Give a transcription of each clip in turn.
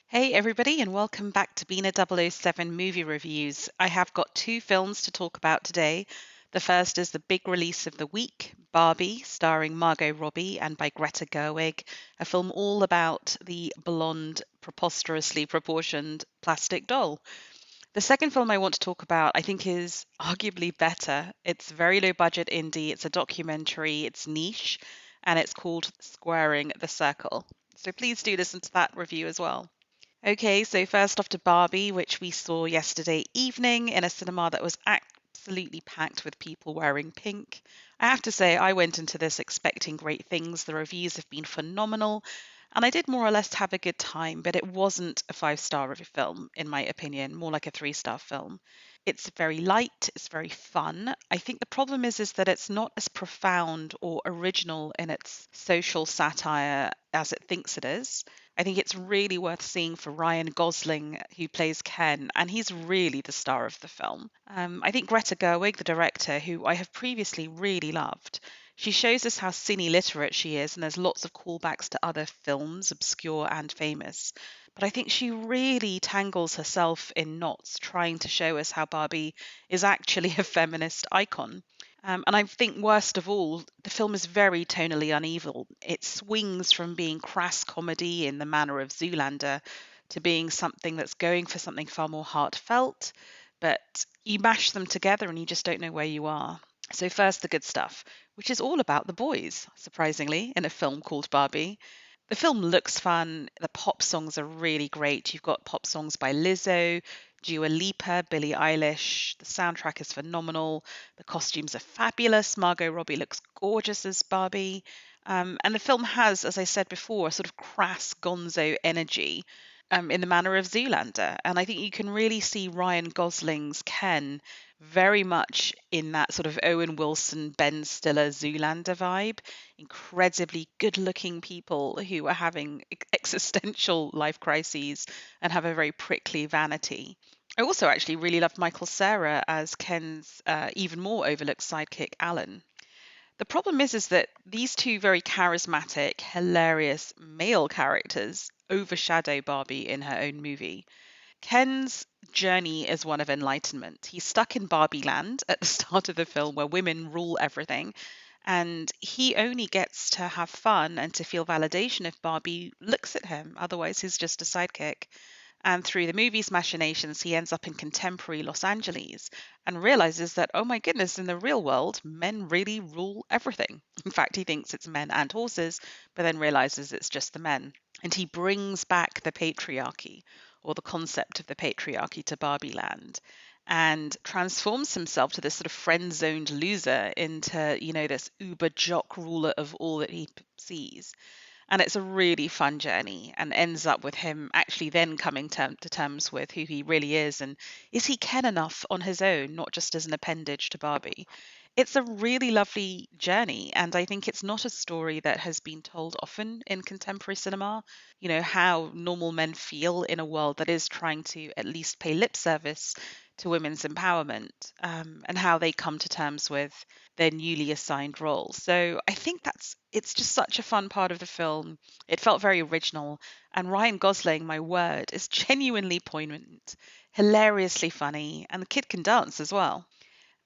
Hey everybody, and welcome back to B007 Movie Reviews. I have got two films to talk about today. The first is the big release of the week, Barbie, starring Margot Robbie and by Greta Gerwig, a film all about the blonde, preposterously proportioned plastic doll. The second film I want to talk about, I think, is arguably better. It's very low budget indie, it's a documentary, it's niche, and it's called Squaring the Circle. So please do listen to that review as well. Okay, so first off to Barbie, which we saw yesterday evening in a cinema that was absolutely packed with people wearing pink. I have to say, I went into this expecting great things. The reviews have been phenomenal, and I did more or less have a good time, but it wasn't a five-star film, in my opinion, more like a three-star film. It's very light, it's very fun. I think the problem is that it's not as profound or original in its social satire as it thinks it is. I think it's really worth seeing for Ryan Gosling, who plays Ken, and he's really the star of the film. I think Greta Gerwig, the director, who I have previously really loved, she shows us how cine literate she is, and there's lots of callbacks to other films, obscure and famous. But I think she really tangles herself in knots trying to show us how Barbie is actually a feminist icon. And I think worst of all, the film is very tonally uneven. It swings from being crass comedy in the manner of Zoolander to being something that's going for something far more heartfelt, but you mash them together and you just don't know where you are. So, first, the good stuff, which is all about the boys, surprisingly, in a film called Barbie. The film looks fun. The pop songs are really great. You've got pop songs by Lizzo, Dua Lipa, Billie Eilish. The soundtrack is phenomenal. The costumes are fabulous. Margot Robbie looks gorgeous as Barbie. And the film has, as I said before, a sort of crass gonzo energy in the manner of Zoolander. And I think you can really see Ryan Gosling's Ken very much in that sort of Owen Wilson, Ben Stiller Zoolander vibe. Incredibly good looking people who are having existential life crises and have a very prickly vanity. I also actually really loved Michael Cera as Ken's even more overlooked sidekick, Alan. The problem is that these two very charismatic, hilarious male characters overshadow Barbie in her own movie. Ken's journey is one of enlightenment. He's stuck in Barbie land at the start of the film where women rule everything, and he only gets to have fun and to feel validation if Barbie looks at him. Otherwise, he's just a sidekick. And through the movie's machinations, he ends up in contemporary Los Angeles and realizes that, oh my goodness, in the real world, men really rule everything. In fact, he thinks it's men and horses, but then realizes it's just the men. And he brings back the patriarchy or the concept of the patriarchy to Barbie Land and transforms himself to this sort of friend zoned loser into, this uber jock ruler of all that he sees. And it's a really fun journey and ends up with him actually then coming to terms with who he really is and is he Ken enough on his own, not just as an appendage to Barbie. It's a really lovely journey, and I think it's not a story that has been told often in contemporary cinema. How normal men feel in a world that is trying to at least pay lip service to women's empowerment, and how they come to terms with their newly assigned role. So I think it's just such a fun part of the film. It felt very original, and Ryan Gosling, my word, is genuinely poignant, hilariously funny, and the kid can dance as well.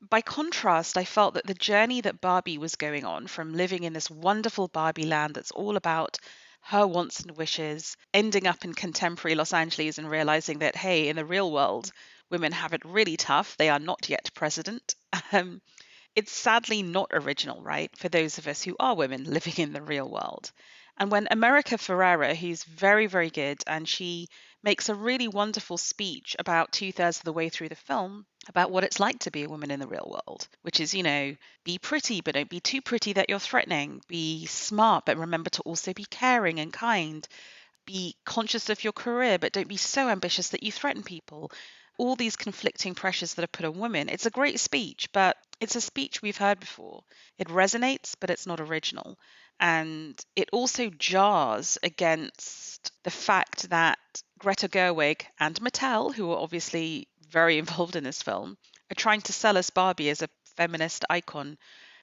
By contrast, I felt that the journey that Barbie was going on, from living in this wonderful Barbie land that's all about her wants and wishes, ending up in contemporary Los Angeles and realizing that, hey, in the real world, women have it really tough. They are not yet president. Um, it's sadly not original, right, for those of us who are women living in the real world. And when America Ferrera, who's very, very good, and she makes a really wonderful speech about two-thirds of the way through the film about what it's like to be a woman in the real world, which is, be pretty, but don't be too pretty that you're threatening, be smart, but remember to also be caring and kind, be conscious of your career, but don't be so ambitious that you threaten people. All these conflicting pressures that are put on women. It's a great speech, but it's a speech we've heard before. It resonates, but it's not original. And it also jars against the fact that Greta Gerwig and Mattel, who are obviously very involved in this film, are trying to sell us Barbie as a feminist icon.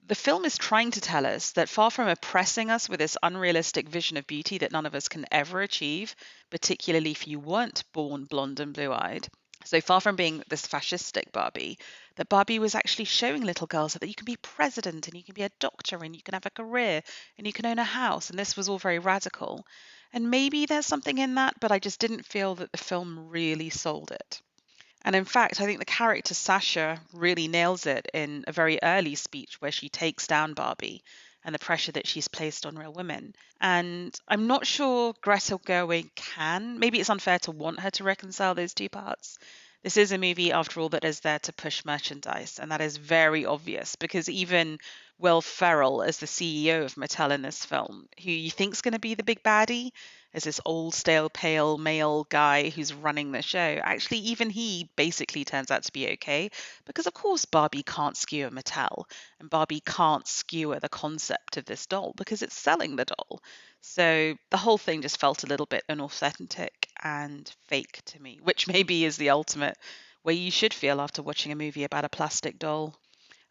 The film is trying to tell us that far from oppressing us with this unrealistic vision of beauty that none of us can ever achieve, particularly if you weren't born blonde and blue eyed. So far from being this fascistic Barbie, that Barbie was actually showing little girls that you can be president and you can be a doctor and you can have a career and you can own a house. And this was all very radical. And maybe there's something in that, but I just didn't feel that the film really sold it. And in fact, I think the character Sasha really nails it in a very early speech where she takes down Barbie and the pressure that she's placed on real women. And I'm not sure Greta Gerwig can. Maybe it's unfair to want her to reconcile those two parts. This is a movie, after all, that is there to push merchandise, and that is very obvious because even Will Ferrell, as the CEO of Mattel in this film, who you think's going to be the big baddie, as this old, stale, pale male guy who's running the show. Actually, even he basically turns out to be okay because, of course, Barbie can't skewer Mattel and Barbie can't skewer the concept of this doll because it's selling the doll. So the whole thing just felt a little bit inauthentic and fake to me, which maybe is the ultimate way you should feel after watching a movie about a plastic doll.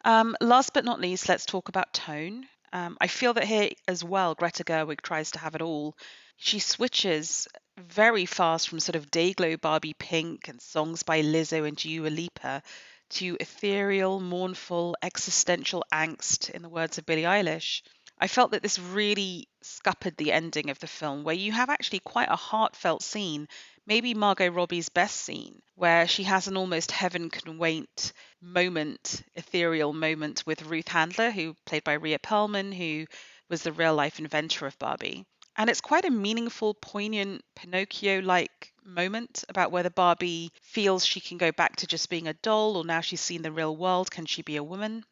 Last but not least, let's talk about tone. I feel that here as well, Greta Gerwig tries to have it all. She switches very fast from sort of Dayglow Barbie Pink and songs by Lizzo and Dua Lipa to ethereal, mournful, existential angst, in the words of Billie Eilish. I felt that this really scuppered the ending of the film, where you have actually quite a heartfelt scene, maybe Margot Robbie's best scene, where she has an almost heaven can wait moment, ethereal moment with Ruth Handler, who played by Rhea Perlman, who was the real life inventor of Barbie. And it's quite a meaningful, poignant, Pinocchio like moment about whether Barbie feels she can go back to just being a doll or now she's seen the real world, can she be a woman?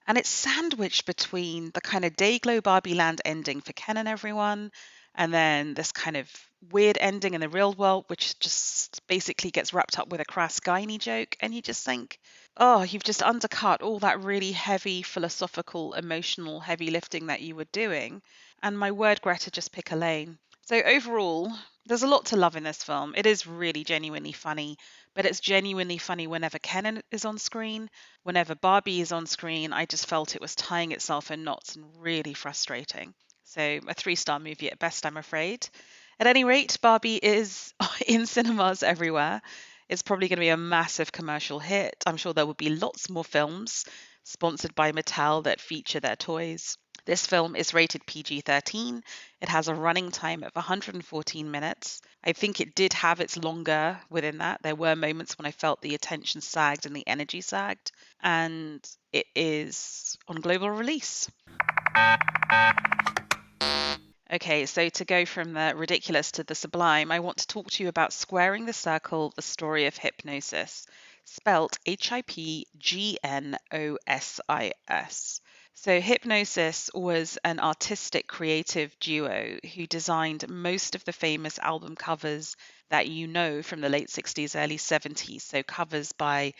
And it's sandwiched between the kind of Dayglow Barbie Land ending for Ken and everyone, and then this kind of weird ending in the real world, which just basically gets wrapped up with a crass gynae joke. And you just think, oh, you've just undercut all that really heavy, philosophical, emotional, heavy lifting that you were doing. And my word, Greta, just pick a lane. So overall, there's a lot to love in this film. It is really genuinely funny, but it's genuinely funny whenever Ken is on screen. Whenever Barbie is on screen, I just felt it was tying itself in knots and really frustrating. So a 3-star movie at best, I'm afraid. At any rate, Barbie is in cinemas everywhere. It's probably going to be a massive commercial hit. I'm sure there will be lots more films sponsored by Mattel that feature their toys. This film is rated PG-13. It has a running time of 114 minutes. I think it did have its longer within that. There were moments when I felt the attention sagged and the energy sagged. And it is on global release. Okay, so to go from the ridiculous to the sublime, I want to talk to you about Squaring the Circle, the story of Hipgnosis, spelt Hipgnosis. So Hipgnosis was an artistic creative duo who designed most of the famous album covers that you know from the late 60s, early 70s. So covers by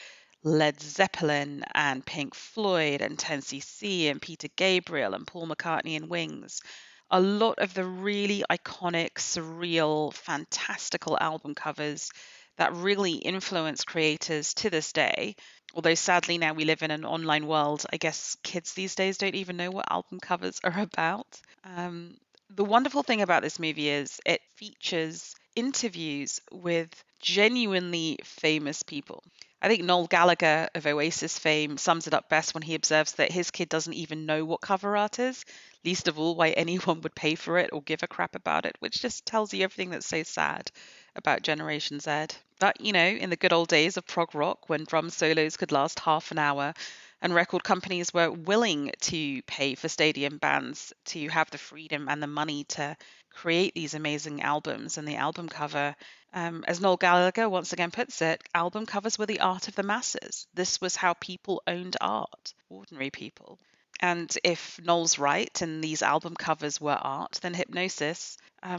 Led Zeppelin and Pink Floyd and 10cc and Peter Gabriel and Paul McCartney and Wings. A lot of the really iconic, surreal, fantastical album covers that really influence creators to this day. Although sadly now we live in an online world, I guess kids these days don't even know what album covers are about. The wonderful thing about this movie is it features interviews with genuinely famous people. I think Noel Gallagher of Oasis fame sums it up best when he observes that his kid doesn't even know what cover art is, least of all why anyone would pay for it or give a crap about it, which just tells you everything that's so sad about Generation Z. But, in the good old days of prog rock, when drum solos could last half an hour and record companies were willing to pay for stadium bands to have the freedom and the money to create these amazing albums and the album cover, as Noel Gallagher once again puts it, album covers were the art of the masses. This was how people owned art, ordinary people. And if Noel's right and these album covers were art, then Hipgnosis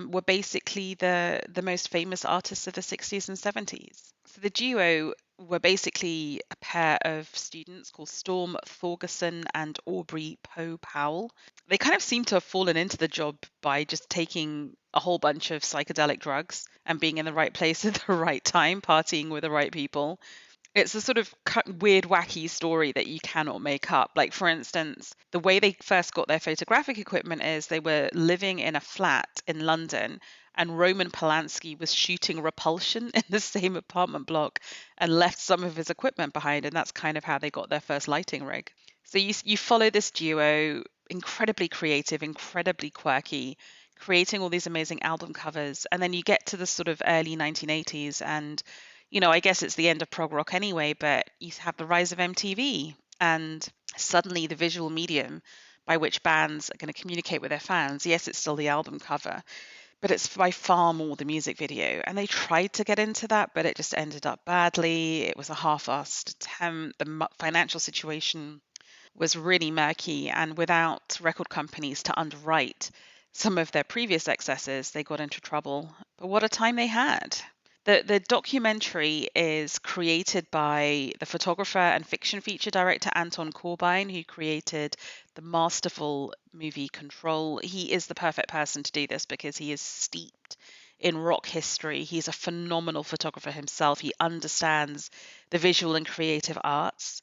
were basically the most famous artists of the 60s and 70s. So the duo were basically a pair of students called Storm Thorgerson and Aubrey Poe Powell. They kind of seem to have fallen into the job by just taking a whole bunch of psychedelic drugs and being in the right place at the right time, partying with the right people. It's a sort of weird, wacky story that you cannot make up. Like, for instance, the way they first got their photographic equipment is they were living in a flat in London, and Roman Polanski was shooting Repulsion in the same apartment block and left some of his equipment behind. And that's kind of how they got their first lighting rig. So you follow this duo, incredibly creative, incredibly quirky, creating all these amazing album covers. And then you get to the sort of early 1980s, and I guess it's the end of prog rock anyway, but you have the rise of MTV, and suddenly the visual medium by which bands are going to communicate with their fans, yes, it's still the album cover, but it's by far more the music video. And they tried to get into that, but it just ended up badly. It was a half-assed attempt. The financial situation was really murky, and without record companies to underwrite some of their previous excesses, they got into trouble. But what a time they had. The documentary is created by the photographer and fiction feature director Anton Corbijn, who created the masterful movie Control. He is the perfect person to do this because he is steeped in rock history. He's a phenomenal photographer himself. He understands the visual and creative arts.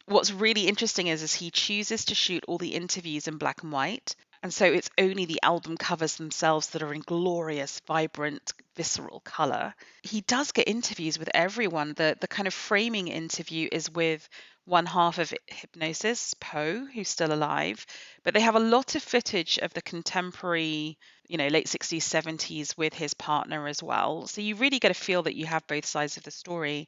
What's really interesting is he chooses to shoot all the interviews in black and white. And so it's only the album covers themselves that are in glorious, vibrant, visceral color. He does get interviews with everyone. The kind of framing interview is with one half of Hipgnosis, Poe, who's still alive. But they have a lot of footage of the contemporary, late 60s, 70s with his partner as well. So you really get a feel that you have both sides of the story.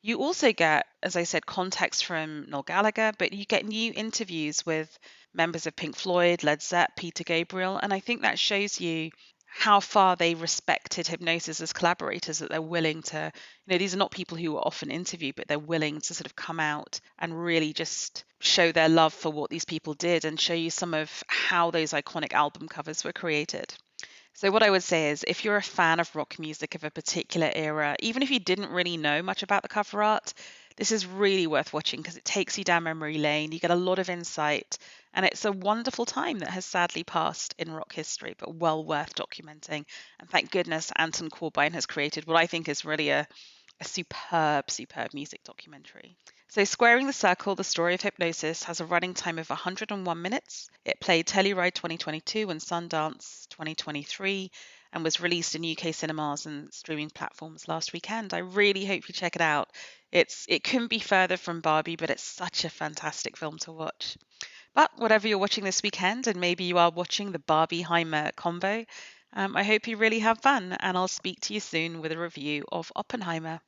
You also get, as I said, context from Noel Gallagher, but you get new interviews with members of Pink Floyd, Led Zepp, Peter Gabriel, and I think that shows you how far they respected Hipgnosis as collaborators, that they're willing to, these are not people who are often interviewed, but they're willing to sort of come out and really just show their love for what these people did and show you some of how those iconic album covers were created. So what I would say is if you're a fan of rock music of a particular era, even if you didn't really know much about the cover art, this is really worth watching because it takes you down memory lane. You get a lot of insight, and it's a wonderful time that has sadly passed in rock history, but well worth documenting. And thank goodness Anton Corbijn has created what I think is really a superb, superb music documentary. So, Squaring the Circle, the story of Hipgnosis, has a running time of 101 minutes. It played Telluride 2022 and Sundance 2023 and was released in UK cinemas and streaming platforms last weekend. I really hope you check it out. It couldn't be further from Barbie, but it's such a fantastic film to watch. But whatever you're watching this weekend, and maybe you are watching the Barbie-Heimer combo, I hope you really have fun, and I'll speak to you soon with a review of Oppenheimer.